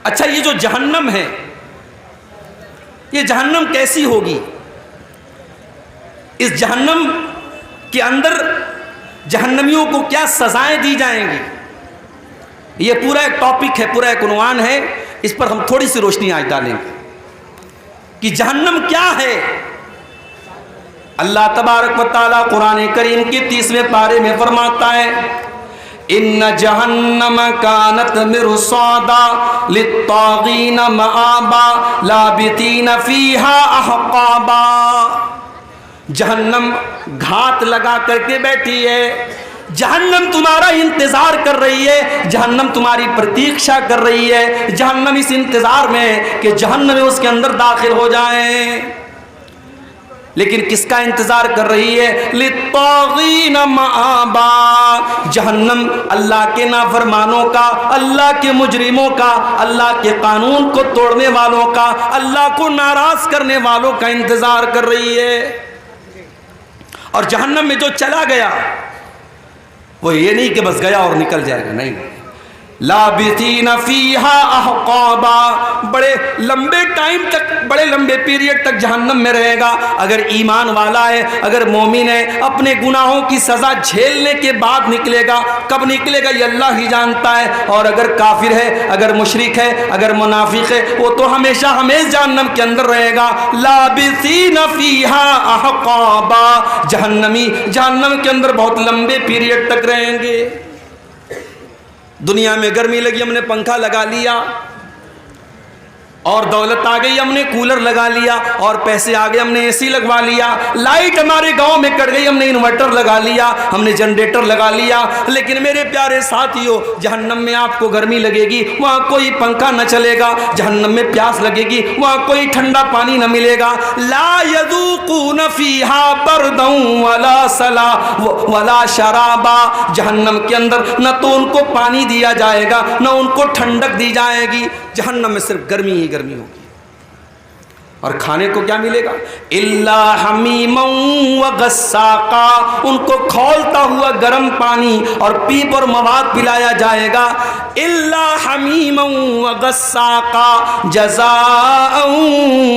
اچھا یہ جو جہنم ہے، یہ جہنم کیسی ہوگی؟ اس جہنم کے اندر جہنمیوں کو کیا سزائیں دی جائیں گی؟ یہ پورا ایک ٹاپک ہے، پورا ایک عنوان ہے، اس پر ہم تھوڑی سی روشنی آج ڈالیں گے کہ جہنم کیا ہے۔ اللہ تبارک و تعالیٰ قرآن کریم کے 30ویں پارے میں فرماتا ہے ان جہنم کانت مرصادا للطاغین مآبا لابثین فیہا احقابا۔ جہنم گھات لگا کر کے بیٹھی ہے، جہنم تمہارا انتظار کر رہی ہے، جہنم تمہاری پرتیکشا کر رہی ہے، جہنم اس انتظار میں کہ جہنم اس کے اندر داخل ہو جائیں۔ لیکن کس کا انتظار کر رہی ہے؟ للطاغین مآبا، جہنم اللہ کے نافرمانوں کا، اللہ کے مجرموں کا، اللہ کے قانون کو توڑنے والوں کا، اللہ کو ناراض کرنے والوں کا انتظار کر رہی ہے۔ اور جہنم میں جو چلا گیا وہ یہ نہیں کہ بس گیا اور نکل جائے گا، نہیں، لابثین فیہا احقابا، بڑے لمبے ٹائم تک، بڑے لمبے پیریڈ تک جہنم میں رہے گا۔ اگر ایمان والا ہے، اگر مومن ہے، اپنے گناہوں کی سزا جھیلنے کے بعد نکلے گا، کب نکلے گا یہ اللہ ہی جانتا ہے۔ اور اگر کافر ہے، اگر مشرک ہے، اگر منافق ہے، وہ تو ہمیشہ ہمیشہ جہنم کے اندر رہے گا۔ لابثین فیہا احقابا، جہنمی جہنم کے اندر بہت لمبے پیریڈ تک رہیں گے۔ دنیا میں گرمی لگی، ہم نے پنکھا لگا لیا، اور دولت آ گئی، ہم نے کولر لگا لیا، اور پیسے آ گئے، ہم نے اے سی لگوا لیا، لائٹ ہمارے گاؤں میں کٹ گئی، ہم نے انورٹر لگا لیا، ہم نے جنریٹر لگا لیا۔ لیکن میرے پیارے ساتھیوں، جہنم میں آپ کو گرمی لگے گی، وہاں کوئی پنکھا نہ چلے گا، جہنم میں پیاس لگے گی، وہاں کوئی ٹھنڈا پانی نہ ملے گا۔ لا یذوقون فیہا بردا ولا سلا ولا شرابا، جہنم کے اندر نہ تو ان کو پانی دیا جائے گا، نہ ان کو ٹھنڈک دی جائے گی، جہنم میں صرف گرمی ہی گرمی ہوگی۔ اور کھانے کو کیا ملے گا؟ الا حمیما وغساقا، ان کو کھولتا ہوا گرم پانی اور پیپ اور مواد پلایا جائے گا۔ الا حمیما وغساقا جزاء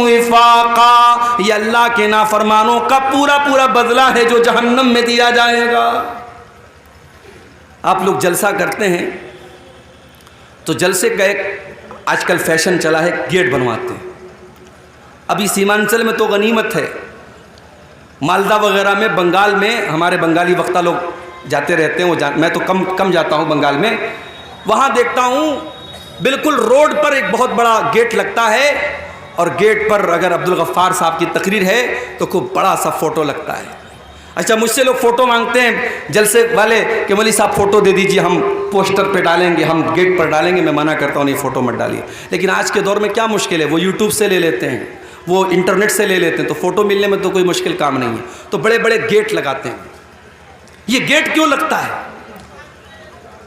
وفاقا، یہ اللہ کے نافرمانوں کا پورا پورا بدلہ ہے جو جہنم میں دیا جائے گا۔ آپ لوگ جلسہ کرتے ہیں تو جلسے کا ایک آج کل فیشن چلا ہے، گیٹ بنواتے ہیں۔ ابھی سیمانچل میں تو غنیمت ہے، مالدہ وغیرہ میں، بنگال میں، ہمارے بنگالی وقتہ لوگ جاتے رہتے ہیں، میں تو کم جاتا ہوں بنگال میں، وہاں دیکھتا ہوں بالکل روڈ پر ایک بہت بڑا گیٹ لگتا ہے، اور گیٹ پر اگر عبدالغفار صاحب کی تقریر ہے تو خوب بڑا سا فوٹو لگتا ہے۔ اچھا، مجھ سے لوگ فوٹو مانگتے ہیں جلسے والے کہ مولوی صاحب فوٹو دے دیجیے، ہم پوسٹر پہ ڈالیں گے، ہم گیٹ پر ڈالیں گے۔ میں منع کرتا ہوں، نہیں، فوٹو مت ڈالیے۔ لیکن آج کے دور میں کیا مشکل ہے، وہ یوٹیوب سے لے لیتے ہیں، وہ انٹرنیٹ سے لے لیتے ہیں، تو فوٹو ملنے میں تو کوئی مشکل کام نہیں ہے، تو بڑے بڑے گیٹ لگاتے ہیں۔ یہ گیٹ کیوں لگتا ہے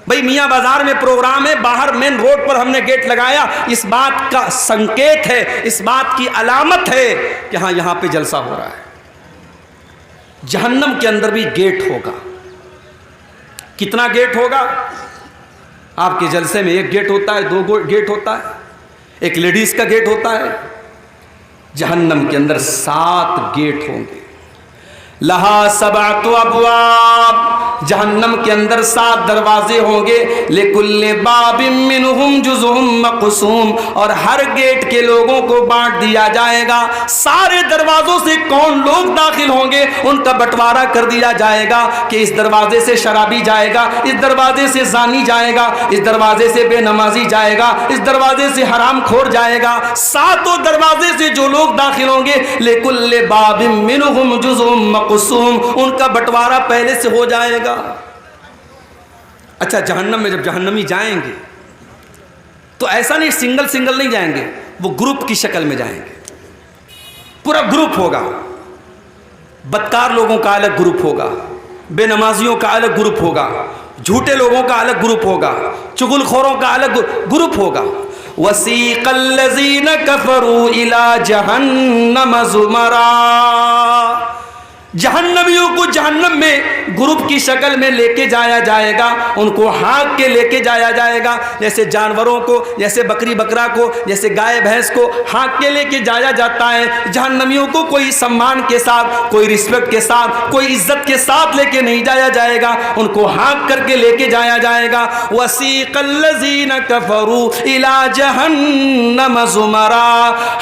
بھائی؟ میاں بازار میں پروگرام ہے، باہر مین روڈ پر ہم نے گیٹ لگایا، اس بات کا سنکیت ہے، اس بات کی علامت ہے کہ ہاں یہاں پہ جلسہ ہو رہا ہے۔ جہنم کے اندر بھی گیٹ ہوگا۔ کتنا گیٹ ہوگا؟ آپ کے جلسے میں ایک گیٹ ہوتا ہے، دو گیٹ ہوتا ہے، ایک لیڈیز کا گیٹ ہوتا ہے، جہنم کے اندر 7 گیٹ ہوں گے۔ لہا 7 ابواب، جہنم کے اندر 7 دروازے ہوں گے۔ لکل باب منہم جزء مقسوم، اور ہر گیٹ کے لوگوں کو بانٹ دیا جائے گا۔ سارے دروازوں سے کون لوگ داخل ہوں گے ان کا بٹوارا کر دیا جائے گا کہ اس دروازے سے شرابی جائے گا، اس دروازے سے زانی جائے گا، اس دروازے سے بے نمازی جائے گا، اس دروازے سے حرام خور جائے گا۔ 7 دروازے سے جو لوگ داخل ہوں گے، لکل باب منہم جزء مقسوم، ان کا بٹوارا پہلے سے ہو جائے گا۔ اچھا، جہنم میں جب جہنمی جائیں گے تو ایسا نہیں سنگل نہیں جائیں گے، وہ گروپ کی شکل میں جائیں گے، پورا گروپ ہوگا۔ بدکار لوگوں کا الگ گروپ ہوگا، بے نمازیوں کا الگ گروپ ہوگا، جھوٹے لوگوں کا الگ گروپ ہوگا، چغل خوروں کا الگ گروپ ہوگا۔ وَسِيقَ الَّذِينَ كَفَرُوا إِلَى جَهَنَّمَ زُمَرًا، جہنمیوں کو جہنم میں گروپ کی شکل میں لے کے جایا جائے گا، ان کو ہانک کے لے کے جایا جائے گا، جیسے جانوروں کو، جیسے بکری بکرا کو، جیسے گائے بھینس کو ہانک کے لے کے جایا جاتا ہے۔ جہنمیوں کو کوئی سمان کے ساتھ، کوئی رسپیکٹ کے ساتھ، کوئی عزت کے ساتھ لے کے نہیں جایا جائے گا، ان کو ہانک کر کے لے کے جایا جائے گا۔ وَسِيقَ الَّذِينَ كَفَرُوا إِلَى جَهَنَّمَ زُمَرًا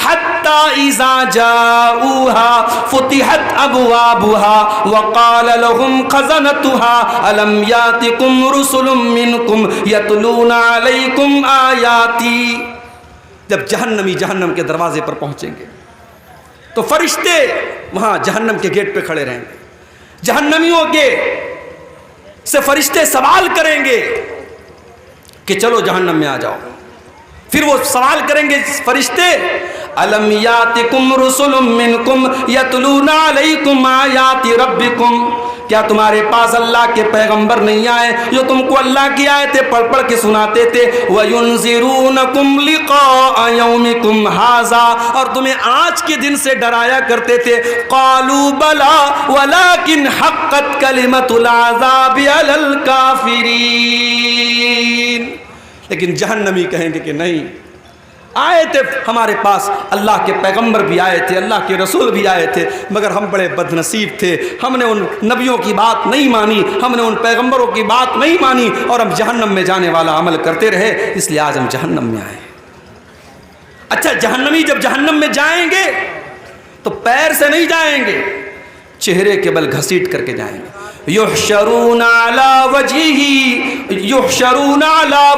حَتَّى إِذَا جَاءُوهَا فُتِحَتْ أَبْوَابُهَا وقال لهم خزنتها ألم يأتكم رسل منكم يتلون عليكم آياتي۔ جب جہنمی جہنم کے دروازے پر پہنچیں گے تو فرشتے وہاں جہنم کے گیٹ پہ کھڑے رہیں گے، جہنمیوں کے سے فرشتے سوال کریں گے کہ چلو جہنم میں آ جاؤ۔ پھر وہ سوال کریں گے فرشتے، الم یاتکم رسل منکم یتلون علیکم آیات ربکم، کیا تمہارے پاس اللہ کے پیغمبر نہیں آئے جو تم کو اللہ کی آیتیں پڑھ پڑھ کے سناتے تھے؟ وَيُنذِرُونَكُمْ لِقَاءَ يَوْمِكُمْ هَذَا، اور تمہیں آج کے دن سے ڈرایا کرتے تھے۔ قَالُوا بَلَىٰ وَلَٰكِنْ حَقَّتْ كَلِمَةُ الْعَذَابِ عَلَى الْكَافِرِينَ، لیکن جہنمی کہیں گے کہ نہیں، آئے تھے ہمارے پاس، اللہ کے پیغمبر بھی آئے تھے، اللہ کے رسول بھی آئے تھے، مگر ہم بڑے بد نصیب تھے، ہم نے ان نبیوں کی بات نہیں مانی، ہم نے ان پیغمبروں کی بات نہیں مانی، اور ہم جہنم میں جانے والا عمل کرتے رہے، اس لیے آج ہم جہنم میں آئے۔ اچھا، جہنمی جب جہنم میں جائیں گے تو پیر سے نہیں جائیں گے، چہرے کے بل گھسیٹ کر کے جائیں گے۔ یحشرون علی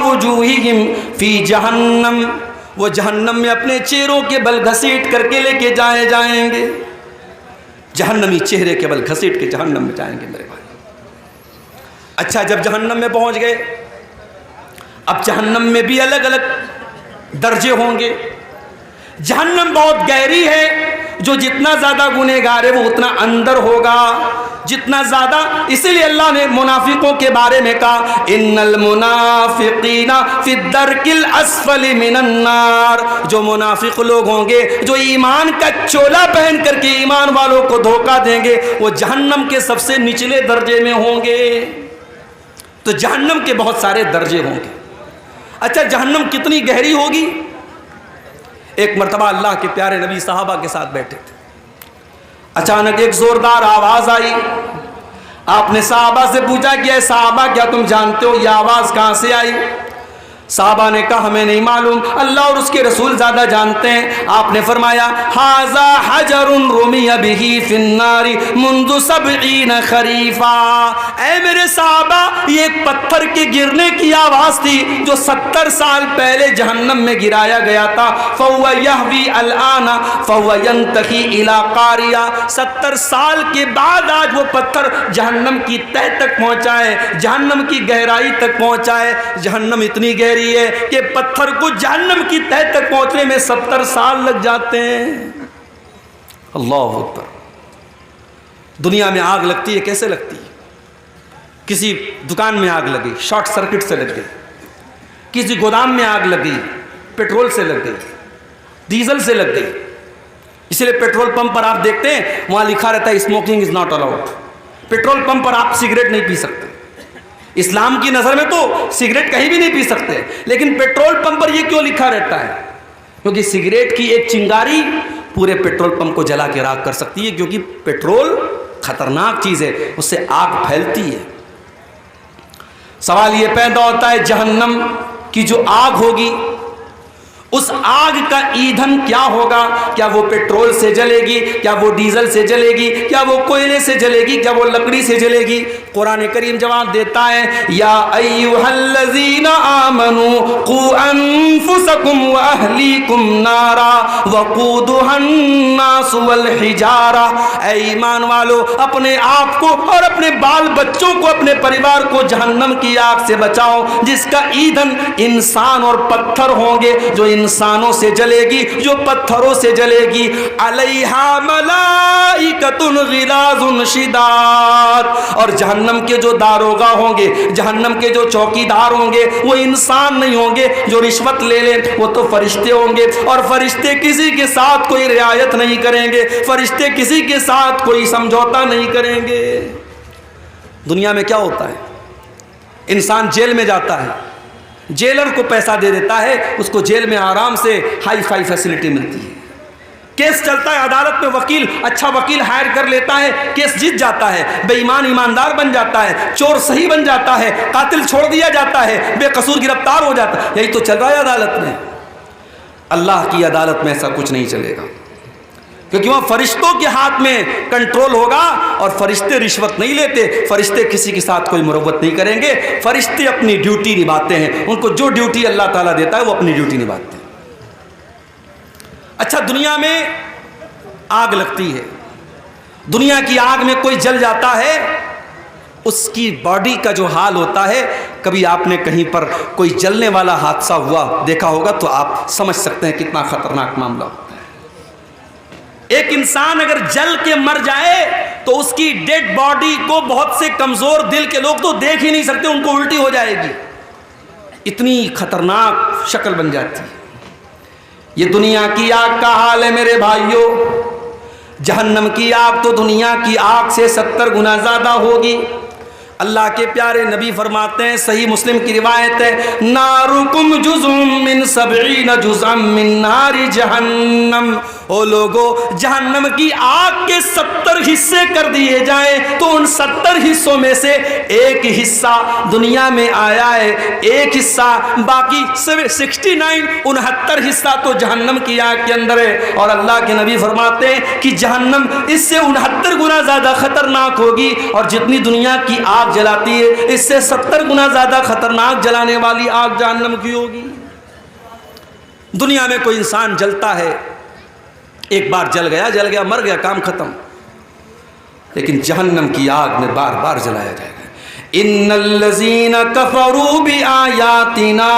وجوہہم فی جہنم، وہ جہنم میں اپنے چہروں کے بل گھسیٹ کر کے لے کے جائیں گے۔ جہنمی چہرے کے بل گھسیٹ کے جہنم میں جائیں گے میرے بھائی۔ اچھا، جب جہنم میں پہنچ گئے، اب جہنم میں بھی الگ الگ درجے ہوں گے۔ جہنم بہت گہری ہے، جو جتنا زیادہ گنہگار ہے وہ اتنا اندر ہوگا، جتنا زیادہ، اسی لیے اللہ نے منافقوں کے بارے میں کہا ان المنافقین فی الدرک الاسفل من النار، جو منافق لوگ ہوں گے جو ایمان کا چولا پہن کر کے ایمان والوں کو دھوکہ دیں گے، وہ جہنم کے سب سے نچلے درجے میں ہوں گے۔ تو جہنم کے بہت سارے درجے ہوں گے۔ اچھا، جہنم کتنی گہری ہوگی؟ ایک مرتبہ اللہ کے پیارے نبی صحابہ کے ساتھ بیٹھے تھے، اچانک ایک زوردار آواز آئی۔ آپ نے صحابہ سے پوچھا کہ اے صحابہ، کیا تم جانتے ہو یہ آواز کہاں سے آئی؟ صحابہ نے کہا ہمیں نہیں معلوم، اللہ اور اس کے رسول زیادہ جانتے ہیں۔ آپ نے فرمایا ھذا حجر رمی بہ فی النار منذ 70 خریفا، اے میرے صحابہ، یہ ایک پتھر کے گرنے کی آواز تھی جو 70 سال پہلے جہنم میں گرایا گیا تھا۔ فہو یہوی الآن فہو ینتہی الی قاریہ، 70 سال کے بعد آج وہ پتھر جہنم کی تہ تک پہنچا ہے، جہنم کی گہرائی تک پہنچا ہے۔ جہنم اتنی گہری ہے کہ پتھر کو جہنم کی تہ تک پہنچنے میں 70 سال لگ جاتے ہیں۔ اللہ اکبر۔ دنیا میں آگ لگتی ہے، کیسے لگتی ہے؟ کسی دکان میں آگ لگی، شارٹ سرکٹ سے لگ گئی، کسی گودام میں آگ لگ گئی، پیٹرول سے لگ گئی، ڈیزل سے لگ گئی۔ اس لیے پیٹرول پمپ پر آپ دیکھتے ہیں وہاں لکھا رہتا ہے smoking is not allowed. Petrol pump پر آپ سگریٹ نہیں پی سکتے۔ اسلام کی نظر میں تو سگریٹ کہیں بھی نہیں پی سکتے، لیکن پیٹرول پمپ پر یہ کیوں لکھا رہتا ہے؟ کیونکہ سگریٹ کی ایک چنگاری پورے پیٹرول پمپ کو جلا کے راکھ کر سکتی ہے، کیونکہ پیٹرول خطرناک چیز ہے، اس سے آگ پھیلتی ہے۔ سوال یہ پیدا ہوتا ہے جہنم کی جو آگ ہوگی، اس آگ کا ایندھن کیا ہوگا؟ کیا وہ پیٹرول سے جلے گی؟ کیا وہ ڈیزل سے جلے گی؟ کیا وہ کوئلے سے جلے گی؟ کیا وہ لکڑی سے جلے گی؟ قرآن کریم جواب دیتا ہے یا ایھا الذین آمنوا قوا انفسکم واہلیکم نارا وقودھا الناس والحجارہ، اے ایمان والو، اپنے آپ کو اور اپنے بال بچوں کو، اپنے پریوار کو جہنم کی آگ سے بچاؤ، جس کا ایندھن انسان اور پتھر ہوں گے، جو انسانوں سے جلے گی جو پتھروں سے جلے گی. علیہا ملائکۃ غلاظ شداد. اور جہنم کے جو داروغہ ہوں گے, جہنم کے جو چوکیدار ہوں گے, وہ انسان نہیں ہوں گے جو رشوت لے لیں, وہ تو فرشتے ہوں گے. اور فرشتے کسی کے ساتھ کوئی رعایت نہیں کریں گے, فرشتے کسی کے ساتھ کوئی سمجھوتا نہیں کریں گے. دنیا میں کیا ہوتا ہے, انسان جیل میں جاتا ہے, جیلر کو پیسہ دے دیتا ہے, اس کو جیل میں آرام سے ہائی فائی فیسلٹی ملتی ہے. کیس چلتا ہے عدالت میں, وکیل اچھا وکیل ہائر کر لیتا ہے, کیس جیت جاتا ہے, بے ایمان ایماندار بن جاتا ہے, چور صحیح بن جاتا ہے, قاتل چھوڑ دیا جاتا ہے, بے قصور گرفتار ہو جاتا ہے. یہی تو چل رہا ہے عدالت میں. اللہ کی عدالت میں ایسا کچھ نہیں چلے گا, کیونکہ وہاں فرشتوں کے ہاتھ میں کنٹرول ہوگا, اور فرشتے رشوت نہیں لیتے, فرشتے کسی کے ساتھ کوئی مروت نہیں کریں گے. فرشتے اپنی ڈیوٹی نبھاتے ہیں, ان کو جو ڈیوٹی اللہ تعالیٰ دیتا ہے وہ اپنی ڈیوٹی نبھاتے ہیں. اچھا, دنیا میں آگ لگتی ہے, دنیا کی آگ میں کوئی جل جاتا ہے, اس کی باڈی کا جو حال ہوتا ہے, کبھی آپ نے کہیں پر کوئی جلنے والا حادثہ ہوا دیکھا ہوگا تو آپ سمجھ سکتے ہیں کتنا خطرناک معاملہ ہوتا ہے. ایک انسان اگر جل کے مر جائے تو اس کی ڈیڈ باڈی کو بہت سے کمزور دل کے لوگ تو دیکھ ہی نہیں سکتے, ان کو الٹی ہو جائے گی, اتنی خطرناک شکل بن جاتی ہے. یہ دنیا کی آگ کا حال ہے میرے بھائیوں. جہنم کی آگ تو دنیا کی آگ سے 70 گنا زیادہ ہوگی. اللہ کے پیارے نبی فرماتے ہیں, صحیح مسلم کی روایت ہے, نارکم جزء من 70 جزءا من نار جہنم. او لوگو, جہنم کی آگ کے 70 حصے کر دیے جائیں تو ان 70 حصوں میں سے ایک حصہ دنیا میں آیا ہے, ایک حصہ باقی 69 حصہ تو جہنم کی آگ کے اندر ہے. اور اللہ کے نبی فرماتے ہیں کہ جہنم اس سے 69 گنا زیادہ خطرناک ہوگی, اور جتنی دنیا کی آگ جلاتی ہے اس سے 70 گنا زیادہ خطرناک جلانے والی آگ جہنم کی ہوگی. دنیا میں کوئی انسان جلتا ہے, ایک بار جل گیا مر گیا, کام ختم. لیکن جہنم کی آگ میں بار بار جلایا جائے گا. ان الذین کفروا بآیاتنا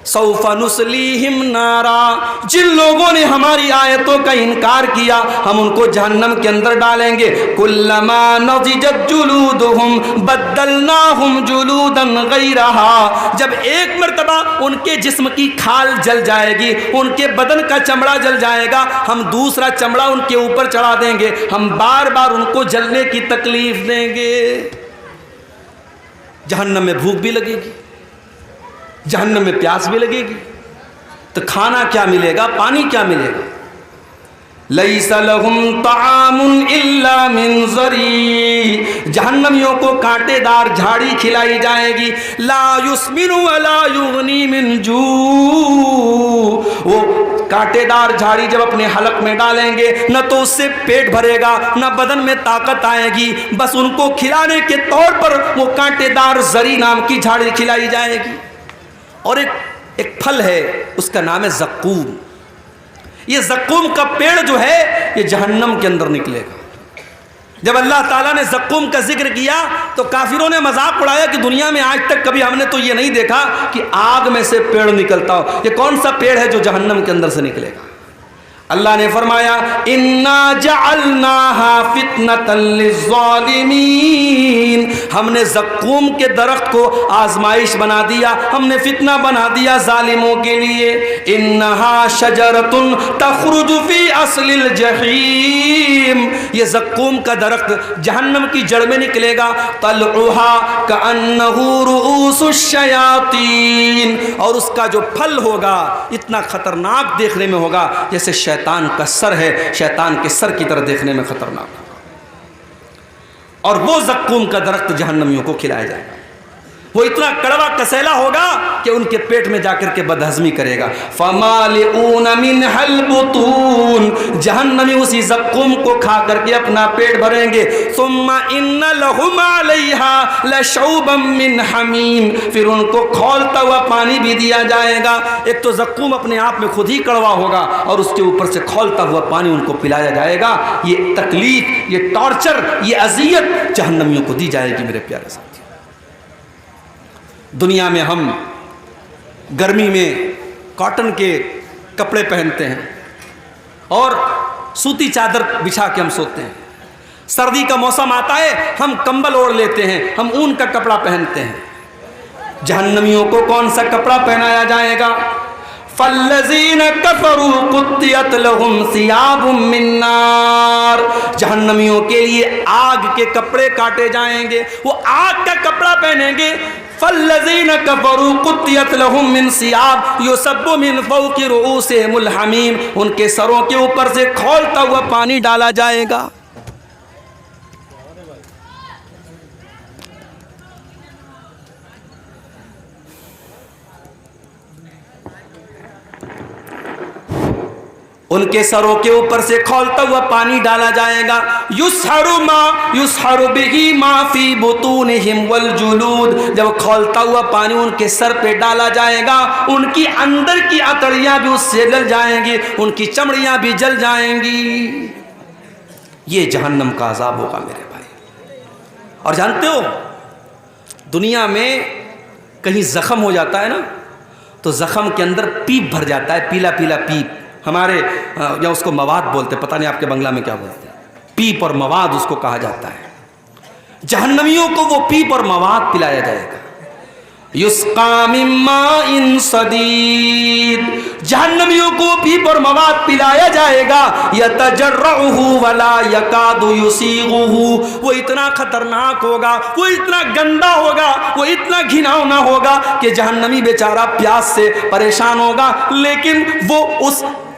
سوف نصلیہم نارا. جن لوگوں نے ہماری آیتوں کا انکار کیا ہم ان کو جہنم کے اندر ڈالیں گے. کلما نضجت جلودہم بدلناہم جلودا غیرہا. جب ایک مرتبہ ان کے جسم کی کھال جل جائے گی, ان کے بدن کا چمڑا جل جائے گا, ہم دوسرا چمڑا ان کے اوپر چڑھا دیں گے, ہم بار بار ان کو جلنے کی تکلیف دیں گے. جہنم میں بھوک بھی لگے گی, جہنم میں پیاس بھی لگے گی, تو کھانا کیا ملے گا, پانی کیا ملے گا. لیس لہم طعام الا من ضریع. جہنمیوں کو کانٹے دار جھاڑی کھلائی جائے گی. لا یسمن ولا یغنی من جوع. وہ کانٹے دار جھاڑی جب اپنے حلق میں ڈالیں گے نہ تو اس سے پیٹ بھرے گا نہ بدن میں طاقت آئے گی, بس ان کو کھلانے کے طور پر وہ کانٹے دار زری نام کی جھاڑی کھلائی جائے گی. اور ایک پھل ہے, اس کا نام ہے زقوم. یہ زقوم کا پیڑ جو ہے یہ جہنم کے اندر نکلے گا. جب اللہ تعالیٰ نے زقوم کا ذکر کیا تو کافروں نے مذاق اڑایا کہ دنیا میں آج تک کبھی ہم نے تو یہ نہیں دیکھا کہ آگ میں سے پیڑ نکلتا ہو. یہ کون سا پیڑ ہے جو جہنم کے اندر سے نکلے گا؟ اللہ نے فرمایا انا جعلناها فتنة للظالمین. ہم نے زقوم کے درخت کو آزمائش بنا دیا, ہم نے فتنہ بنا دیا ظالموں کے لیے. انہا شجرۃ تخرج فی اصل الجحیم. یہ زقوم کا درخت جہنم کی جڑ میں نکلے گا. طلعها کأنہ رؤوس الشیاطین. اور اس کا جو پھل ہوگا اتنا خطرناک دیکھنے میں ہوگا جیسے شیطان کا سر ہے, شیطان کے سر کی طرح دیکھنے میں خطرناک ہوگا. اور وہ زقوم کا درخت جہنمیوں کو کھلایا جائے گا. وہ اتنا کڑوا کسیلا ہوگا کہ ان کے پیٹ میں جا کر کے بدہضمی کرے گا. فمالئون منها البطون. جہنمی اسی زقوم کو کھا کر کے اپنا پیٹ بھریں گے. ثم ان لهم علیہا لشوبا من حمیم. پھر ان کو کھولتا ہوا پانی بھی دیا جائے گا. ایک تو زقوم اپنے آپ میں خود ہی کڑوا ہوگا اور اس کے اوپر سے کھولتا ہوا پانی ان کو پلایا جائے گا. یہ تکلیف, یہ ٹارچر, یہ اذیت جہنمیوں کو دی جائے گی میرے پیارے ساتھی. دنیا میں ہم گرمی میں کاٹن کے کپڑے پہنتے ہیں اور سوتی چادر بچھا کے ہم سوتے ہیں. سردی کا موسم آتا ہے ہم کمبل اوڑھ لیتے ہیں, ہم اون کا کپڑا پہنتے ہیں. جہنمیوں کو کون سا کپڑا پہنایا جائے گا؟ فَالَّذِينَ كَفَرُوا قُطِّعَتْ لَهُمْ ثِيَابٌ مِّن نَّارٍ. جہنمیوں کے لیے آگ کے کپڑے کاٹے جائیں گے, وہ آگ کا کپڑا پہنیں گے. فَالَّذِينَ كَفَرُوا قُطِّعَتْ لَهُم مِّن ثِيَابٍ يُصَبُّ مِّن فَوْقِ رُؤُوسِهِمُ الْحَمِيمُ. ان کے سروں کے اوپر سے کھولتا ہوا پانی ڈالا جائے گا. ان کے سروں کے اوپر سے کھولتا ہوا پانی ڈالا جائے گا. یُسْحَرُ بِهِ مَا فِي بُطُونِهِمْ وَالْجُلُودِ. جب کھولتا ہوا پانی ان کے سر پہ ڈالا جائے گا, ان کی اندر کی اتڑیاں بھی اس سے جل جائیں گی, ان کی چمڑیاں بھی جل جائیں گی. یہ جہنم کا عذاب ہوگا میرے بھائی. اور جانتے ہو دنیا میں کہیں زخم ہو جاتا ہے نا, تو زخم کے اندر پیپ بھر جاتا ہے, پیلا پیلا پیپ. ہمارے یا اس کو مواد بولتے, پتہ نہیں آپ کے بنگلہ میں کیا بولتے ہیں, پیپ اور مواد اس کو کہا جاتا ہے. جہنمیوں کو وہ پیپ اور مواد پلایا جائے گا. یسقا من ماء صدید. جہنمیوں کو پیپ اور مواد پلایا جائے گا. یتجرعہ ولا یکاد یسیغہ. وہ اتنا خطرناک ہوگا, وہ اتنا گندا ہوگا, وہ اتنا گھناؤنا ہوگا کہ جہنمی بیچارہ پیاس سے پریشان ہوگا, لیکن وہ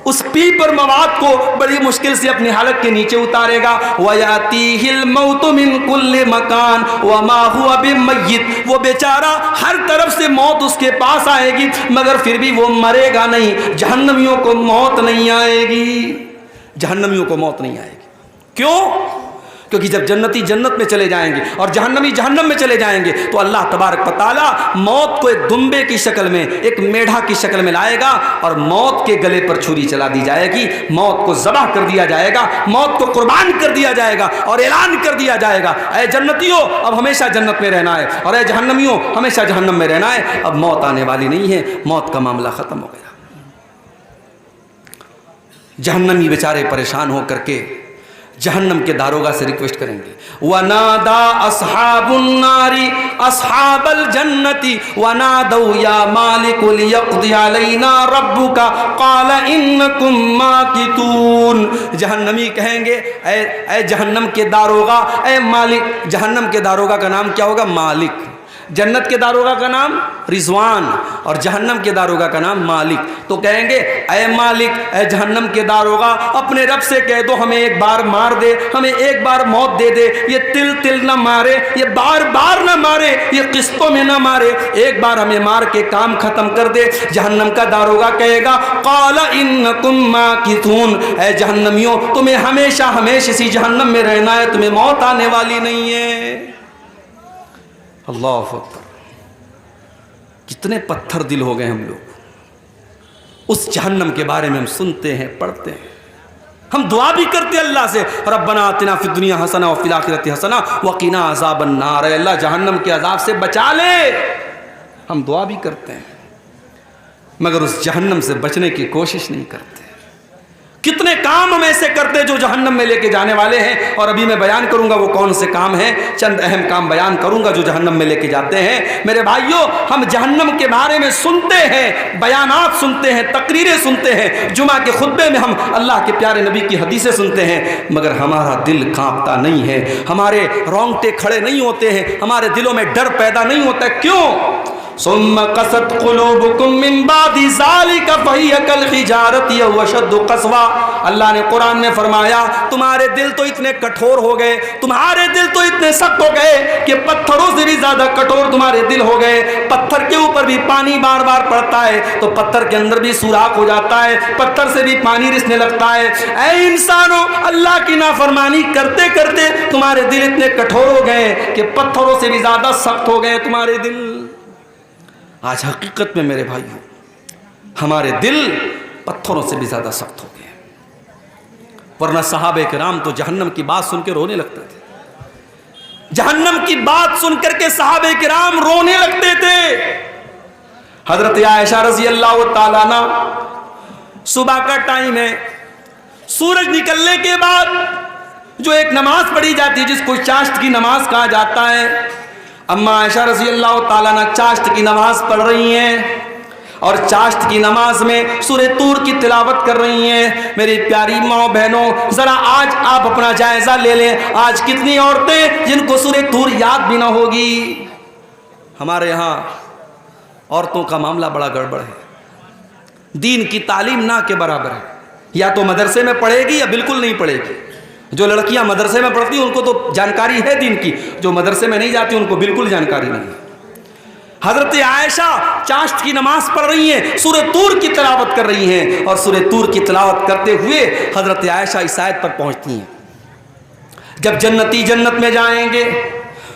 اس پیپ اور مواد کو بڑی مشکل سے اپنی حالت کے نیچے اتارے گا. وَيَأْتِيهِ الْمَوْتُ مِنْ كُلِّ مَكَانٍ وَمَا هُوَ بِمَيِّتٍ. وہ بیچارہ ہر طرف سے موت اس کے پاس آئے گی, مگر پھر بھی وہ مرے گا نہیں. جہنمیوں کو موت نہیں آئے گی, جہنمیوں کو موت نہیں آئے گی. کیوں؟ کیونکہ جب جنتی جنت میں چلے جائیں گے اور جہنمی جہنم میں چلے جائیں گے تو اللہ تبارک و تعالیٰ موت کو ایک دمبے کی شکل میں, ایک میڑھا کی شکل میں لائے گا اور موت کے گلے پر چھری چلا دی جائے گی. موت کو ذبح کر دیا جائے گا, موت کو قربان کر دیا جائے گا اور اعلان کر دیا جائے گا, اے جنتیوں اب ہمیشہ جنت میں رہنا ہے, اور اے جہنمیوں ہمیشہ جہنم میں رہنا ہے. اب موت آنے والی نہیں ہے, موت کا معاملہ ختم ہو گیا. جہنمی بیچارے پریشان ہو کر کے جہنم کے داروغہ سے ریکویسٹ کریں گے. وَنَادَا أَصْحَابُ النَّارِ أَصْحَابَ الْجَنَّةِ وَنَادَوْا يَا مَالِكُ لِيَقْضِيَ عَلَيْنَا رَبُّكَ قَالَ إِنَّكُمْ مَاكِثُونَ. جہنمی کہیں گے اے جہنم کے داروغہ, اے مالک. جہنم کے داروغہ کا نام کیا ہوگا؟ مالک. جنت کے داروغہ کا نام رضوان اور جہنم کے داروغہ کا نام مالک. تو کہیں گے اے مالک, اے جہنم کے داروغہ, اپنے رب سے کہہ دو ہمیں ایک بار مار دے, ہمیں ایک بار موت دے دے. یہ تل تل نہ مارے, یہ بار بار نہ مارے, یہ قسطوں میں نہ مارے, ایک بار ہمیں مار کے کام ختم کر دے. جہنم کا داروغہ کہے گا قال انکم ماکثون. اے جہنمیوں تمہیں ہمیشہ ہمیشہ اسی جہنم میں رہنا ہے, تمہیں موت آنے والی نہیں ہے. اللہ اکبر. کتنے پتھر دل ہو گئے ہم لوگ. اس جہنم کے بارے میں ہم سنتے ہیں, پڑھتے ہیں, ہم دعا بھی کرتے ہیں اللہ سے ربنا آتنا فی الدنیا حسنہ وفی الآخرۃ حسنہ وقنا عذاب النار. اے اللہ جہنم کے عذاب سے بچا لے. ہم دعا بھی کرتے ہیں مگر اس جہنم سے بچنے کی کوشش نہیں کرتے. کتنے کام ہم ایسے کرتے جو جہنم میں لے کے جانے والے ہیں, اور ابھی میں بیان کروں گا وہ کون سے کام ہیں. چند اہم کام بیان کروں گا جو جہنم میں لے کے جاتے ہیں. میرے بھائیوں ہم جہنم کے بارے میں سنتے ہیں, بیانات سنتے ہیں, تقریریں سنتے ہیں, جمعہ کے خطبے میں ہم اللہ کے پیارے نبی کی حدیثیں سنتے ہیں, مگر ہمارا دل کانپتا نہیں ہے, ہمارے رونگٹے کھڑے نہیں ہوتے ہیں, ہمارے دلوں میں ڈر پیدا نہیں ہوتا. کیوں؟ ثم قست قلوبكم من بعد ذلك فهي كالحجارة أو أشد قسوة. اللہ نے قرآن میں فرمایا تمہارے دل تو اتنے کٹھور ہو گئے, تمہارے دل تو اتنے سخت ہو گئے کہ پتھروں سے بھی زیادہ کٹھور تمہارے دل ہو گئے. پتھر کے اوپر بھی پانی بار بار پڑتا ہے تو پتھر کے اندر بھی سوراخ ہو جاتا ہے, پتھر سے بھی پانی رسنے لگتا ہے. اے انسانوں اللہ کی نافرمانی کرتے کرتے تمہارے دل اتنے کٹھور ہو گئے کہ پتھروں سے بھی زیادہ سخت ہو گئے تمہارے دل. آج حقیقت میں میرے بھائیوں ہمارے دل پتھروں سے بھی زیادہ سخت ہو گئے, ورنہ صحابہ کرام تو جہنم کی بات سن کے رونے لگتے تھے. جہنم کی بات سن کر کے صحابہ کرام رونے لگتے تھے. حضرت عائشہ رضی اللہ تعالیٰ عنہ صبح کا ٹائم ہے، سورج نکلنے کے بعد جو ایک نماز پڑھی جاتی ہے جس کو چاشت کی نماز کہا جاتا ہے، اما عائشہ رضی اللہ تعالیٰ عنہ چاشت کی نماز پڑھ رہی ہیں اور چاشت کی نماز میں سورہ طور کی تلاوت کر رہی ہیں۔ میری پیاری ماں بہنوں، ذرا آج آپ اپنا جائزہ لے لیں، آج کتنی عورتیں جن کو سورہ طور یاد بھی نہ ہوگی۔ ہمارے ہاں عورتوں کا معاملہ بڑا گڑبڑ ہے، دین کی تعلیم نہ کے برابر ہے، یا تو مدرسے میں پڑھے گی یا بالکل نہیں پڑھے گی۔ جو لڑکیاں مدرسے میں پڑھتی ہیں ان کو تو جانکاری ہے دین کی، جو مدرسے میں نہیں جاتی ان کو بالکل جانکاری نہیں ہے۔ حضرت عائشہ چاشت کی نماز پڑھ رہی ہیں، سورہ طور کی تلاوت کر رہی ہیں، اور سورہ طور کی تلاوت کرتے ہوئے حضرت عائشہ اس آیت پر پہنچتی ہیں، جب جنتی جنت میں جائیں گے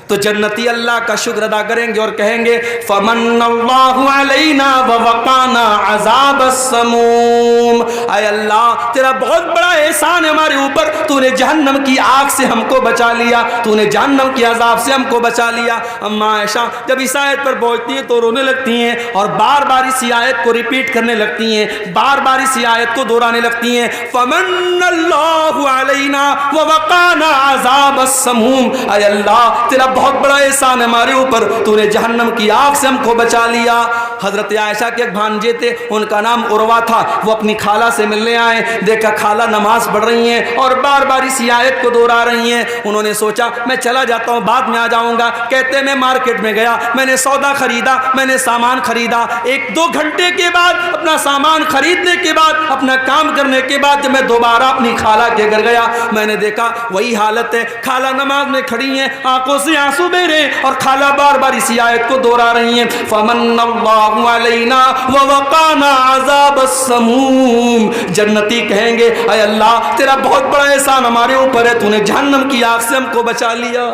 تو جنتی اللہ کا شکر ادا کریں گے اور کہیں گے فمن اللہ علینا ووقانا عذاب السموم، اے اللہ تیرا بہت بڑا احسان ہے ہمارے اوپر، تو نے جہنم کی آگ سے ہم کو بچا لیا، تو نے جہنم کی عذاب سے ہم کو بچا لیا۔ اما عائشہ جب اس آیت پر پہنچتی ہیں تو رونے لگتی ہیں اور بار بار اسی آیت کو ریپیٹ کرنے لگتی ہیں، بار بار اسی آیت کو دہرانے لگتی ہیں، فمن اللہ علینا ووقانا عذاب السموم، اے اللہ تیرا بہت بڑا احسان ہے ہمارے اوپر، تو نے جہنم کی آگ سے ہم کو بچا لیا۔ حضرت عائشہ کے ایک بھانجے تھے، ان کا نام عروہ تھا، وہ اپنی خالہ سے ملنے آئے، دیکھا خالہ نماز پڑھ رہی ہیں اور بار بار اسی آیت کو دہرا رہی ہیں۔ انہوں نے سوچا میں چلا جاتا ہوں، بعد میں آ جاؤں گا۔ کہتے میں مارکیٹ میں گیا، میں نے سودا خریدا، میں نے سامان خریدا، 1-2 گھنٹے کے بعد اپنا سامان خریدنے کے بعد، اپنا کام کرنے کے بعد جب میں دوبارہ اپنی خالہ کے گھر گیا، میں نے دیکھا وہی حالت ہے، خالہ نماز میں کھڑی ہیں، آنکھوں سے آنسو بہ رہے ہیں اور خالہ بار بار اسی آیت کو دہرا رہی ہیں، فمن اللہ علینا ووقانا عذاب السموم۔ جنتی کہیں گے اے اللہ تیرا بہت بڑا احسان ہمارے اوپر ہے، تو نے جہنم کی آگ سے ہم کو بچا لیا۔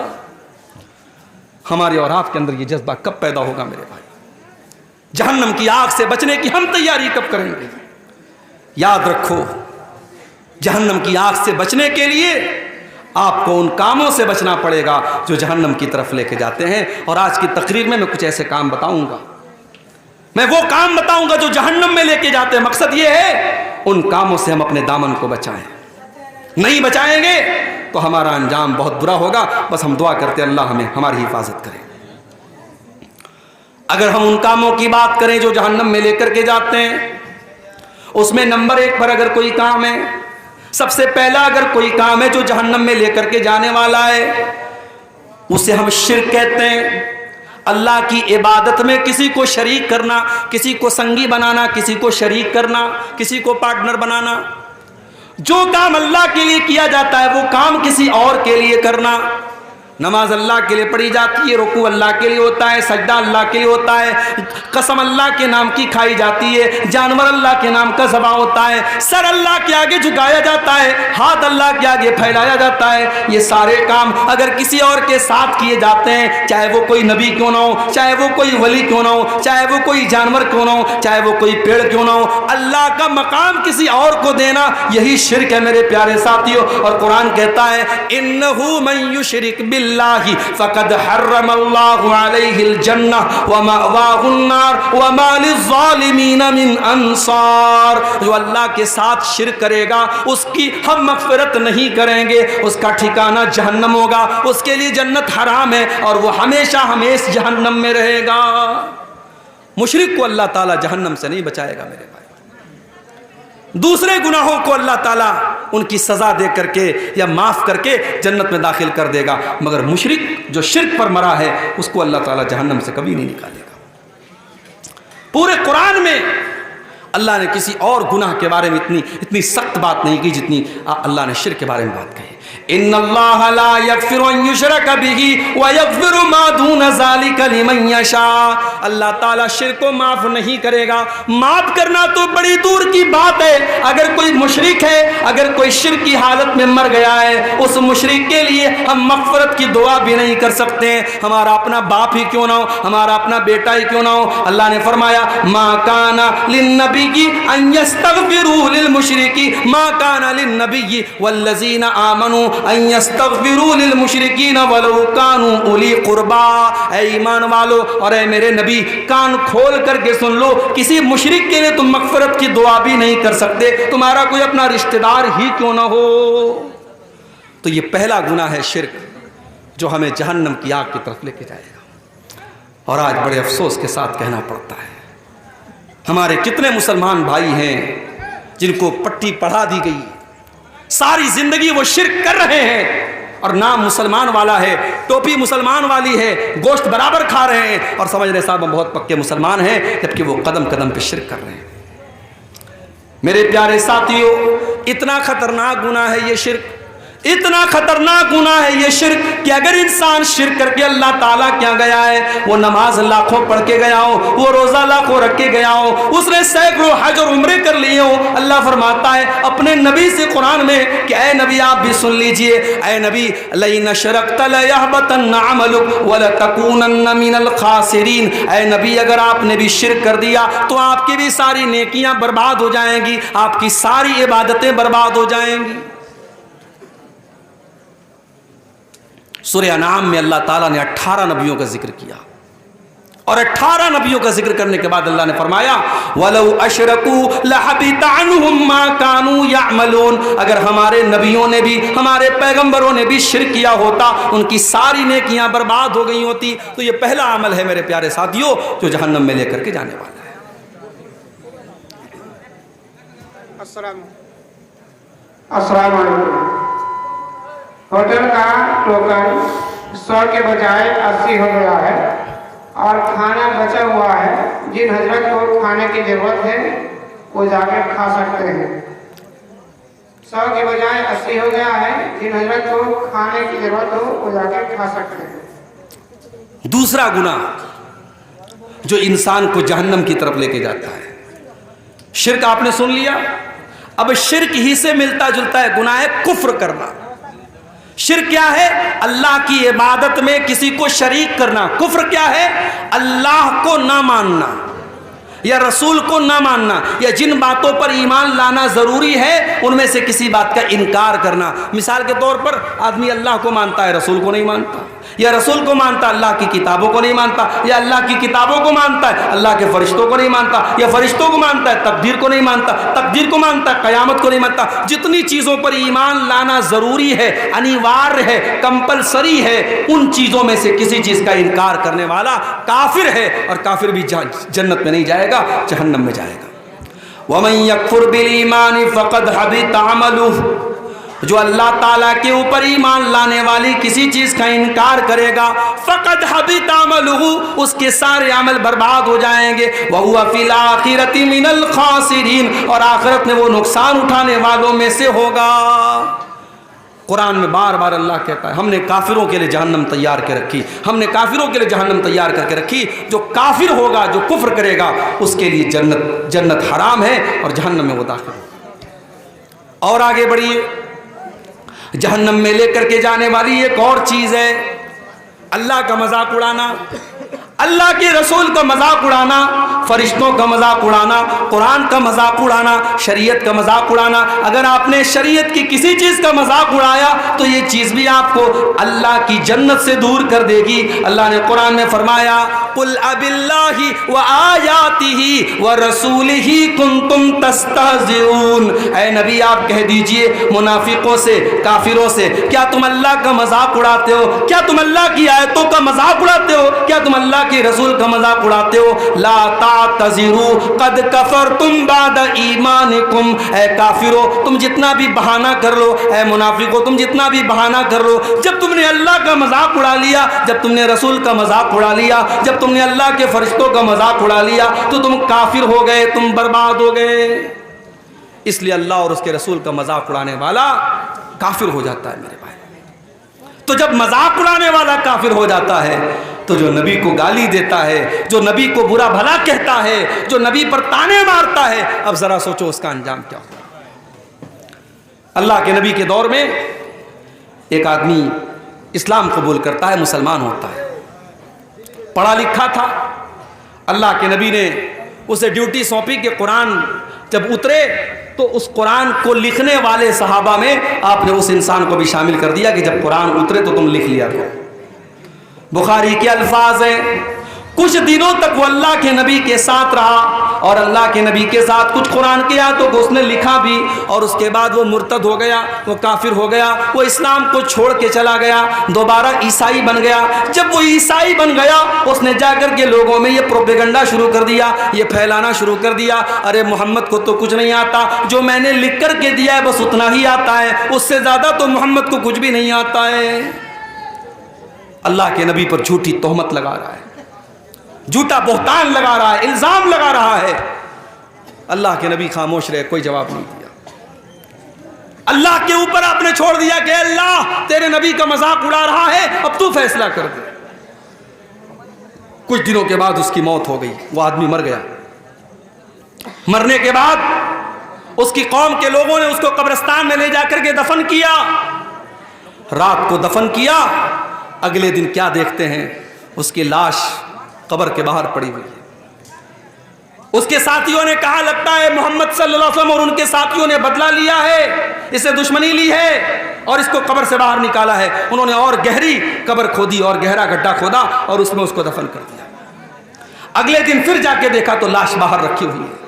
ہمارے اور آپ کے اندر یہ جذبہ کب پیدا ہوگا میرے بھائی؟ جہنم کی آگ سے بچنے کی ہم تیاری کب کریں گے؟ یاد رکھو، جہنم کی آگ سے بچنے کے لیے آپ کو ان کاموں سے بچنا پڑے گا جو جہنم کی طرف لے کے جاتے ہیں۔ اور آج کی تقریر میں کچھ ایسے کام بتاؤں گا، میں وہ کام بتاؤں گا جو جہنم میں لے کے جاتے ہیں۔ مقصد یہ ہے ان کاموں سے ہم اپنے دامن کو بچائیں، نہیں بچائیں گے تو ہمارا انجام بہت برا ہوگا۔ بس ہم دعا کرتے ہیں اللہ ہمیں ہماری حفاظت کرے۔ اگر ہم ان کاموں کی بات کریں جو جہنم میں لے کر کے جاتے ہیں، اس میں نمبر 1 پر اگر کوئی کام ہے، سب سے پہلا اگر کوئی کام ہے جو جہنم میں لے کر کے جانے والا ہے، اسے ہم شرک کہتے ہیں۔ اللہ کی عبادت میں کسی کو شریک کرنا، کسی کو سنگی بنانا، کسی کو شریک کرنا، کسی کو پارٹنر بنانا۔ جو کام اللہ کے لیے کیا جاتا ہے وہ کام کسی اور کے لیے کرنا۔ نماز اللہ کے لیے پڑھی جاتی ہے، رکوع اللہ کے لیے ہوتا ہے، سجدہ اللہ کے لیے ہوتا ہے، قسم اللہ کے نام کی کھائی جاتی ہے، جانور اللہ کے نام کا ذبح ہوتا ہے، سر اللہ کے آگے جھکایا جاتا ہے، ہاتھ اللہ کے آگے پھیلایا جاتا ہے۔ یہ سارے کام اگر کسی اور کے ساتھ کیے جاتے ہیں، چاہے وہ کوئی نبی کیوں نہ ہو، چاہے وہ کوئی ولی کیوں نہ ہو، چاہے وہ کوئی جانور کیوں نہ ہو، چاہے وہ کوئی پیڑ کیوں نہ ہو، اللہ کا مقام کسی اور کو دینا یہی شرک ہے میرے پیارے ساتھیوں۔ اور قرآن کہتا ہے انہ من یشرک باللہ فقد حرم اللہ علیہ الجنہ ومأواہ النار وما للظالمین من انصار۔ جو اللہ کے ساتھ شرک کرے گا اس کی ہم مغفرت نہیں کریں گے، اس کا ٹھکانہ جہنم ہوگا، اس کے لیے جنت حرام ہے اور وہ ہمیشہ ہمیشہ جہنم میں رہے گا۔ مشرک کو اللہ تعالیٰ جہنم سے نہیں بچائے گا میرے بھائی۔ دوسرے گناہوں کو اللہ تعالیٰ ان کی سزا دے کر کے یا معاف کر کے جنت میں داخل کر دے گا، مگر مشرک جو شرک پر مرا ہے اس کو اللہ تعالیٰ جہنم سے کبھی نہیں نکالے گا۔ پورے قرآن میں اللہ نے کسی اور گناہ کے بارے میں اتنی سخت بات نہیں کی جتنی اللہ نے شرک کے بارے میں بات کہی۔ ان اللہ لا یغفر ان یشرک بہ ویغفر ما دون ذلک لمن یشاء۔ اللہ تعالیٰ شرک کو معاف نہیں کرے گا، معاف کرنا تو بڑی دور کی بات ہے۔ اگر کوئی مشرک ہے، اگر کوئی شرک کی حالت میں مر گیا ہے، اس مشرک کے لیے ہم مغفرت کی دعا بھی نہیں کر سکتے ہیں، ہمارا اپنا باپ ہی کیوں نہ ہو، ہمارا اپنا بیٹا ہی کیوں نہ ہو۔ اللہ نے فرمایا ما کان للنبی ان یستغفروا للمشرک ما کان للنبی والذین آمنوا آمنوا ان یستغفروا للمشرکین ولو کانوا اولی قربا. اے ایمان والو اور اے میرے نبی کان کھول کر کے سن لو, کسی مشرک کے لیے تم مغفرت کی دعا بھی نہیں کر سکتے, تمہارا کوئی اپنا رشتہ دار ہی کیوں نہ ہو. تو یہ پہلا گناہ ہے شرک, جو ہمیں جہنم کی آگ کی طرف لے کے جائے گا. اور آج بڑے افسوس کے ساتھ کہنا پڑتا ہے, ہمارے کتنے مسلمان بھائی ہیں جن کو پٹی پڑھا دی گئی, ساری زندگی وہ شرک کر رہے ہیں اور نام مسلمان والا ہے, ٹوپی مسلمان والی ہے, گوشت برابر کھا رہے ہیں اور سمجھ رہے صاحب ہم بہت پکے مسلمان ہیں, جبکہ وہ قدم قدم پہ شرک کر رہے ہیں. میرے پیارے ساتھیوں, اتنا خطرناک گناہ ہے یہ شرک, اتنا خطرناک گناہ ہے یہ شرک کہ اگر انسان شرک کر کے اللہ تعالیٰ کیا گیا ہے, وہ نماز لاکھوں پڑھ کے گیا ہو, وہ روزہ لاکھوں رکھ کے گیا ہو, اس نے سینکڑوں حج اور عمرے کر لیے ہو, اللہ فرماتا ہے اپنے نبی سے قرآن میں کہ اے نبی آپ بھی سن لیجئے, اے نبی لئن اشرکت لیحبطن عملک ولتکونن من الخاسرین. اے نبی اگر آپ نے بھی شرک کر دیا تو آپ کی بھی ساری نیکیاں برباد ہو جائیں گی, آپ کی ساری عبادتیں برباد ہو جائیں گی. سورہ انعام میں اللہ تعالیٰ نے 18 نبیوں کا ذکر کیا, اور 18 نبیوں کا ذکر کرنے کے بعد اللہ نے فرمایا وَلَوْ أَشْرَكُوا لَحَبِطَ عَنْهُمْ مَا كَانُوا يَعْمَلُونَ. اگر ہمارے نبیوں نے بھی, ہمارے پیغمبروں نے بھی شرک کیا ہوتا, ان کی ساری نیکیاں برباد ہو گئی ہوتی. تو یہ پہلا عمل ہے میرے پیارے ساتھیوں جو جہنم میں لے کر کے جانے والا ہے. السلام علیکم. ہوٹل کا ٹوکن 100 کے بجائے 80 ہو گیا ہے اور کھانا بچا ہوا ہے. جن حضرت کو کھانے کی ضرورت ہے وہ جا کے کھا سکتے ہیں. 100 کے بجائے 80 ہو گیا ہے, جن حضرت کو کھانے کی ضرورت ہو وہ جا کے کھا سکتے ہیں. دوسرا گناہ جو انسان کو جہنم کی طرف لے کے جاتا ہے, شرک آپ نے سن لیا. اب شرک ہی سے ملتا جلتا ہے گناہ ہے کفر کرنا. شرک کیا ہے؟ اللہ کی عبادت میں کسی کو شریک کرنا. کفر کیا ہے؟ اللہ کو نہ ماننا یا رسول کو نہ ماننا, یا جن باتوں پر ایمان لانا ضروری ہے ان میں سے کسی بات کا انکار کرنا. مثال کے طور پر آدمی اللہ کو مانتا ہے, رسول کو نہیں مانتا, یا رسول کو مانتا اللہ کی کتابوں کو نہیں مانتا, یا اللہ کی کتابوں کو مانتا ہے اللہ کے فرشتوں کو نہیں مانتا, یا فرشتوں کو مانتا ہے تقدیر کو نہیں مانتا, تقدیر کو مانتا ہے قیامت کو نہیں مانتا. جتنی چیزوں پر ایمان لانا ضروری ہے, انیوار ہے, کمپلسری ہے, ان چیزوں میں سے کسی چیز کا انکار کرنے والا کافر ہے, اور کافر بھی جنت میں نہیں جائے گا, جہنم میں جائے گا. وَمَن يَكْفُرْ بِالْإِيمَانِ فَقَدْ حَبِطَ عَمَلُهُ. جو اللہ تعالیٰ کے اوپر ایمان لانے والی کسی چیز کا انکار کرے گا, فقد حبط عملہ, اس کے سارے عمل برباد ہو جائیں گے. وَهُوَ فِي الْآخِرَةِ مِنَ الْخَاسِرِينَ, اور آخرت میں وہ نقصان اٹھانے والوں میں سے ہوگا. قرآن میں بار بار اللہ کہتا ہے ہم نے کافروں کے لیے جہنم تیار کے رکھی, ہم نے کافروں کے لیے جہنم تیار کر کے رکھی. جو کافر ہوگا, جو کفر کرے گا, اس کے لیے جنت حرام ہے اور جہنم میں وہ داخل ہوگا. اور آگے بڑھیے, جہنم میں لے کر کے جانے والی ایک اور چیز ہے اللہ کا مذاق اڑانا, اللہ کے رسول کا مذاق اڑانا, فرشتوں کا مذاق اڑانا, قرآن کا مذاق اڑانا, شریعت کا مذاق اڑانا. اگر آپ نے شریعت کی کسی چیز کا مذاق اڑایا تو یہ چیز بھی آپ کو اللہ کی جنت سے دور کر دے گی. اللہ نے قرآن میں فرمایا قُلْ أَبِاللَّهِ وَآيَاتِهِ وَرَسُولِهِ كُنْتُمْ تَسْتَهْزِئُونَ. اے نبی آپ کہہ دیجئے منافقوں سے, کافروں سے, کیا تم اللہ کا مذاق اڑاتے ہو؟ کیا تم اللہ کی آیتوں کا مذاق اڑاتے ہو؟ کیا تم اللہ کے رسول کا مذاق اڑاتے ہو؟ لا تعتذروا قد کفرتم بعد ایمانکم. اے کافرو تم جتنا بھی بہانہ کر لو, اے منافقو تم جتنا بھی بہانہ کر لو, جب تم نے اللہ کا مذاق اڑا لیا, جب تم نے رسول کا مذاق اڑا لیا, جب تم نے اللہ کے فرشتوں کا مذاق اڑا لیا تو تم کافر ہو گئے, تم برباد ہو گئے. اس لیے اللہ اور اس کے رسول کا مذاق اڑانے والا کافر ہو جاتا ہے میرے بھائی. تو جب مذاق اڑانے والا کافر ہو جاتا ہے تو جو نبی کو گالی دیتا ہے, جو نبی کو برا بھلا کہتا ہے, جو نبی پر تانے مارتا ہے, اب ذرا سوچو اس کا انجام کیا ہوگا. اللہ کے نبی کے دور میں ایک آدمی اسلام قبول کرتا ہے, مسلمان ہوتا ہے, پڑھا لکھا تھا. اللہ کے نبی نے اسے ڈیوٹی سونپی کہ قرآن جب اترے تو اس قرآن کو لکھنے والے صحابہ میں آپ نے اس انسان کو بھی شامل کر دیا کہ جب قرآن اترے تو تم لکھ لیا کرو۔ بخاری کے الفاظ ہیں، کچھ دنوں تک وہ اللہ کے نبی کے ساتھ رہا اور اللہ کے نبی کے ساتھ کچھ قرآن کی آیتوں کو اس نے لکھا بھی، اور اس کے بعد وہ مرتد ہو گیا، وہ کافر ہو گیا، وہ اسلام کو چھوڑ کے چلا گیا، دوبارہ عیسائی بن گیا۔ جب وہ عیسائی بن گیا اس نے جا کر کے لوگوں میں یہ پروپیگنڈا شروع کر دیا، یہ پھیلانا شروع کر دیا، ارے محمد کو تو کچھ نہیں آتا، جو میں نے لکھ کر کے دیا ہے بس اتنا ہی آتا ہے، اس سے زیادہ تو محمد کو کچھ بھی نہیں آتا ہے۔ اللہ کے نبی پر جھوٹی تہمت لگا رہا ہے، جھوٹا بہتان لگا رہا ہے، الزام لگا رہا ہے۔ اللہ کے نبی خاموش رہے، کوئی جواب نہیں دیا۔ اللہ کے اوپر آپ نے چھوڑ دیا کہ اللہ تیرے نبی کا مذاق اڑا رہا ہے، اب تو فیصلہ کر دے۔ کچھ دنوں کے بعد اس کی موت ہو گئی، وہ آدمی مر گیا۔ مرنے کے بعد اس کی قوم کے لوگوں نے اس کو قبرستان میں لے جا کر کے دفن کیا۔ رات کو دفن کیا، اگلے دن کیا دیکھتے ہیں، اس کی لاش قبر کے باہر پڑی ہوئی ہے۔ اس کے ساتھیوں نے کہا لگتا ہے محمد صلی اللہ علیہ وسلم اور ان کے ساتھیوں نے بدلہ لیا ہے، اسے دشمنی لی ہے اور اس کو قبر سے باہر نکالا ہے۔ انہوں نے اور گہری قبر کھودی اور گہرا گڈھا کھودا اور اس میں اس کو دفن کر دیا۔ اگلے دن پھر جا کے دیکھا تو لاش باہر رکھی ہوئی ہے۔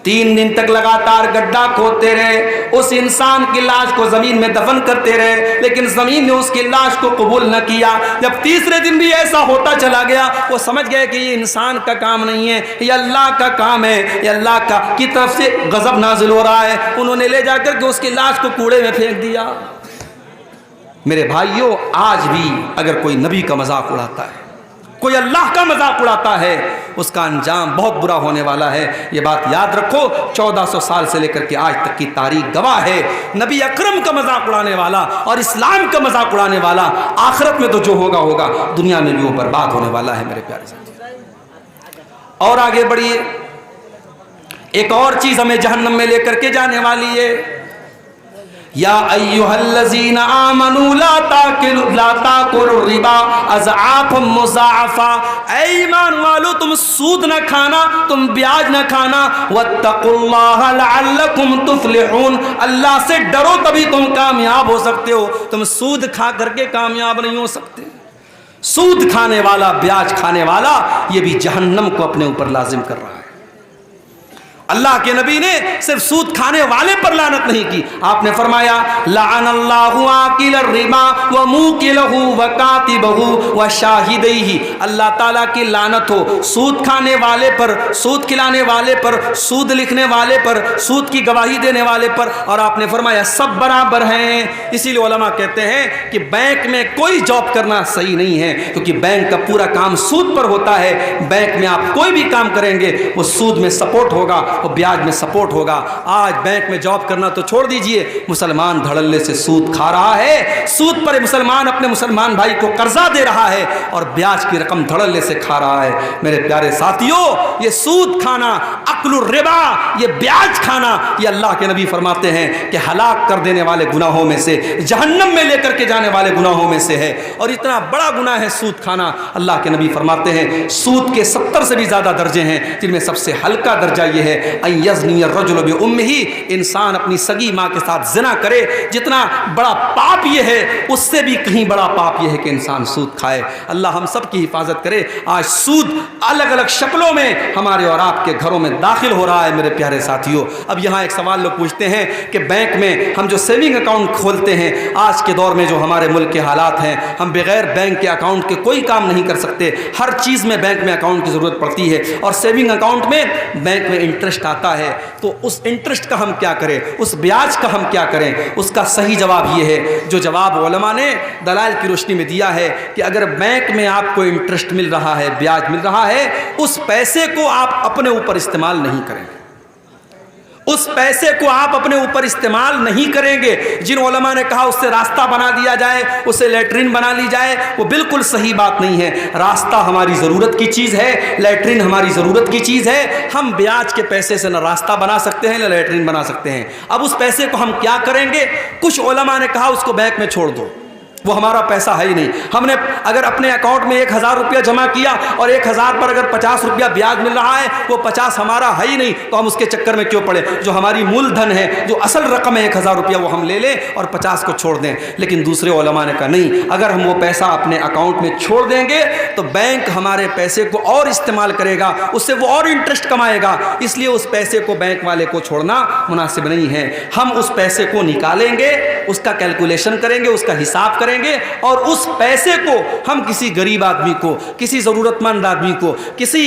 3 دن تک لگاتار گڈھا کھودتے رہے، اس انسان کی لاش کو زمین میں دفن کرتے رہے، لیکن زمین نے اس کی لاش کو قبول نہ کیا۔ جب تیسرے دن بھی ایسا ہوتا چلا گیا، وہ سمجھ گئے کہ یہ انسان کا کام نہیں ہے، یہ اللہ کا کام ہے، یہ اللہ کی طرف سے غضب نازل ہو رہا ہے۔ انہوں نے لے جا کر کے اس کی لاش کو کوڑے میں پھینک دیا۔ میرے بھائیوں، آج بھی اگر کوئی نبی کا مذاق اڑاتا ہے، کوئی اللہ کا مذاق اڑاتا ہے، اس کا انجام بہت برا ہونے والا ہے۔ یہ بات یاد رکھو، 1400 سال سے لے کر کے آج تک کی تاریخ گواہ ہے، نبی اکرم کا مذاق اڑانے والا اور اسلام کا مذاق اڑانے والا آخرت میں تو جو ہوگا ہوگا، دنیا میں بھی وہ برباد ہونے والا ہے۔ میرے پیارے ساتھی، اور آگے بڑھیے، ایک اور چیز ہمیں جہنم میں لے کر کے جانے والی ہے۔ یا ایھا الذین آمنوا لا تاکلوا الربا اضعافا مضاعفا، اے ایمان والو تم سود نہ کھانا، تم بیاج نہ کھانا، واتقوا اللہ لعلکم تفلحون، اللہ سے ڈرو تبھی تم کامیاب ہو سکتے ہو، تم سود کھا کر کے کامیاب نہیں ہو سکتے۔ سود کھانے والا، بیاج کھانے والا، یہ بھی جہنم کو اپنے اوپر لازم کر رہا ہے۔ اللہ کے نبی نے صرف سود کھانے والے پر لعنت نہیں کی، آپ نے فرمایا لعن اللہ آکل الربا وموکلہ وکاتبہ وشاہدیہ، اللہ تعالیٰ کی لعنت ہو سود کھانے والے پر، سود کھلانے والے پر، سود لکھنے والے پر، سود کی گواہی دینے والے پر، اور آپ نے فرمایا سب برابر ہیں۔ اسی لیے علماء کہتے ہیں کہ بینک میں کوئی جاب کرنا صحیح نہیں ہے، کیونکہ بینک کا پورا کام سود پر ہوتا ہے۔ بینک میں آپ کوئی بھی کام کریں گے وہ سود میں سپورٹ ہوگا، وہ بیاج میں سپورٹ ہوگا۔ آج بینک میں جاب کرنا تو چھوڑ دیجئے، مسلمان دھڑلے سے سود کھا رہا ہے، سود پر مسلمان اپنے مسلمان بھائی کو قرضہ دے رہا ہے اور بیاج کی رقم دھڑلے سے کھا رہا ہے۔ میرے پیارے ساتھیوں، یہ سود کھانا، اکل الربا، یہ بیاج کھانا، یہ اللہ کے نبی فرماتے ہیں کہ ہلاک کر دینے والے گناہوں میں سے، جہنم میں لے کر کے جانے والے گناہوں میں سے ہے، اور اتنا بڑا گناہ ہے سود کھانا۔ اللہ کے نبی فرماتے ہیں سود کے 70 سے بھی زیادہ درجے ہیں، جن میں سب سے ہلکا درجہ یہ ہے ان یزنی الرجل بامہ، انسان اپنی سگی ماں کے ساتھ زنا کرے۔ جتنا بڑا پاپ یہ ہے، اس سے بھی کہیں بڑا پاپ یہ ہے کہ انسان سود کھائے۔ اللہ ہم سب کی حفاظت کرے۔ آج سود الگ الگ شکلوں میں ہمارے اور آپ کے گھروں میں داخل ہو رہا ہے۔ میرے پیارے ساتھیوں، اب یہاں ایک سوال لوگ پوچھتے ہیں کہ بینک میں ہم جو سیونگ اکاؤنٹ کھولتے ہیں، آج کے دور میں جو ہمارے ملک کے حالات ہیں، ہم بغیر بینک کے اکاؤنٹ کے کوئی کام نہیں کر سکتے، ہر چیز میں بینک میں اکاؤنٹ کی ضرورت پڑتی ہے، اور سیونگ اکاؤنٹ میں بینک میں انٹرسٹ آتا ہے، تو اس انٹرسٹ کا ہم کیا کریں، اس بیاج کا ہم کیا کریں؟ اس کا صحیح جواب یہ ہے جو جواب علماء نے دلائل کی روشنی میں دیا ہے کہ اگر بینک میں آپ کو انٹرسٹ مل رہا ہے، بیاج مل رہا ہے، اس پیسے کو آپ اپنے اوپر استعمال نہیں کریں گے، اس پیسے کو آپ اپنے اوپر استعمال نہیں کریں گے۔ جن علماء نے کہا اس سے راستہ بنا دیا جائے، اسے لیٹرین بنا لی جائے، وہ بالکل صحیح بات نہیں ہے۔ راستہ ہماری ضرورت کی چیز ہے، لیٹرین ہماری ضرورت کی چیز ہے۔ ہم بیاج کے پیسے سے نہ راستہ بنا سکتے ہیں نہ لیٹرین بنا سکتے ہیں۔ اب اس پیسے کو ہم کیا کریں گے؟ کچھ علماء نے کہا اس کو بینک میں چھوڑ دو، وہ ہمارا پیسہ ہے ہی نہیں. ہم نے اگر اپنے اکاؤنٹ میں 1000 روپیہ جمع کیا اور 1000 پر اگر 50 روپیہ بیاج مل رہا ہے, وہ 50 ہمارا ہے ہی نہیں, تو ہم اس کے چکر میں کیوں پڑے؟ جو ہماری مول دھن ہے, جو اصل رقم ہے 1000 روپیہ, وہ ہم لے لیں اور 50 کو چھوڑ دیں. لیکن دوسرے علماء نے کہا نہیں, اگر ہم وہ پیسہ اپنے اکاؤنٹ میں چھوڑ دیں گے تو بینک ہمارے پیسے کو اور استعمال کرے گا, اس سے وہ اور انٹرسٹ کمائے گا, اس لیے اس پیسے کو بینک والے کو چھوڑنا مناسب نہیں ہے. ہم اس پیسے کو نکالیں گے, اس کا کیلکولیشن کریں گے, اس کا حساب کریں گے, اور اس پیسے کو ہم کسی غریب آدمی کو, کسی ضرورت مند آدمی کو, کسی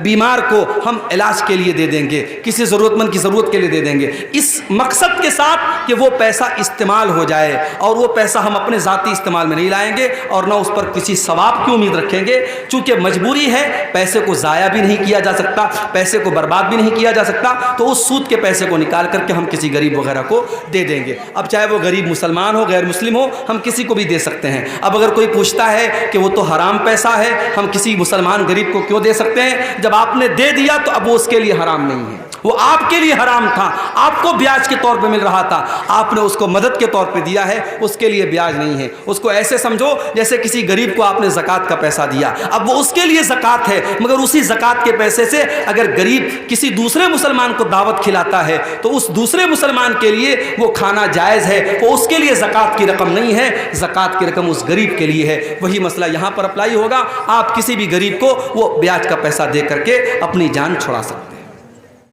بیمار کو ہم علاج کے لیے دے دیں گے, کسی ضرورت مند کی ضرورت کے لیے دے دیں گے, اس مقصد کے ساتھ کہ وہ پیسہ استعمال ہو جائے. اور وہ پیسہ ہم اپنے ذاتی استعمال میں نہیں لائیں گے اور نہ اس پر کسی ثواب کی امید رکھیں گے, چونکہ مجبوری ہے, پیسے کو ضائع بھی نہیں کیا جا سکتا, پیسے کو برباد بھی نہیں کیا جا سکتا, تو اس سود کے پیسے کو نکال کر کے ہم کسی غریب وغیرہ کو دے دیں گے. اب چاہے وہ غریب مسلمان ہو, غیر مسلم ہو, ہم کسی کو بھی دے سکتے ہیں. اب اگر کوئی پوچھتا ہے کہ وہ تو حرام پیسہ ہے, ہم کسی مسلمان غریب کو کیوں دے سکتے ہیں؟ جب آپ نے دے دیا تو اب وہ اس کے لیے حرام نہیں ہے, وہ آپ کے لیے حرام تھا, آپ کو بیاج کے طور پہ مل رہا تھا, آپ نے اس کو مدد کے طور پہ دیا ہے, اس کے لیے بیاج نہیں ہے. اس کو ایسے سمجھو جیسے کسی غریب کو آپ نے زکوٰۃ کا پیسہ دیا, اب وہ اس کے لیے زکوٰۃ ہے, مگر اسی زکوٰۃ کے پیسے سے اگر غریب کسی دوسرے مسلمان کو دعوت کھلاتا ہے تو اس دوسرے مسلمان کے لیے وہ کھانا جائز ہے, وہ اس کے لیے زکوٰۃ کی رقم نہیں ہے, زکوٰۃ کی رقم اس غریب کے لیے ہے. وہی مسئلہ یہاں پر اپلائی ہوگا, آپ کسی بھی غریب کو وہ بیاج کا پیسہ دے کر کے اپنی جان چھڑا سکتے ہیں.